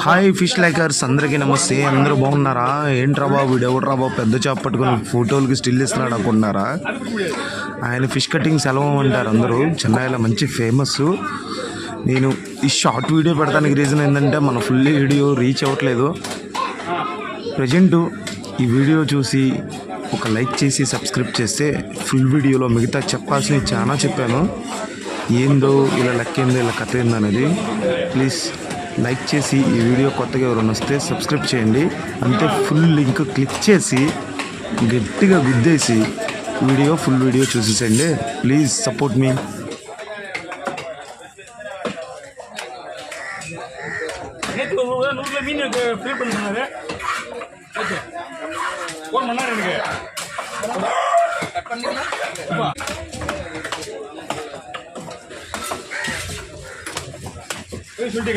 Hi fish likers అందరికీ నమస్తే. అందరూ బాగున్నారా? ఏంట్రా బాబు వీడెవడరా బాబు పెద్ద చేప పట్టుకుని ఫోటోలకి స్టిల్ ఇస్తున్నాడు అనుకుంటున్నారా? ఆయన ఫిష్ కటింగ్ సెలవు అంటారు అందరూ. చెన్నైలో మంచి ఫేమస్. నేను ఈ షార్ట్ వీడియో పెడతానికి రీజన్ ఏంటంటే మన ఫుల్ వీడియో రీచ్ అవ్వట్లేదు. ప్రజెంటు ఈ వీడియో చూసి ఒక లైక్ చేసి సబ్స్క్రైబ్ చేస్తే ఫుల్ వీడియోలో మిగతా చెప్పాల్సినవి చాలా చెప్పాను. ఏందో ఇలా లెక్క ఏందో ఇలా కథ ఏందో అనేది ప్లీజ్ లైక్ చేసి ఈ వీడియో కొత్తగా ఎవరైనా వస్తే సబ్స్క్రైబ్ చేయండి. అంతే ఫుల్ లింక్ క్లిక్ చేసి గట్టిగా గుద్దేసి ఫుల్ వీడియో చూసేసండి. ప్లీజ్ సపోర్ట్ మీ. சொல்லிட்டு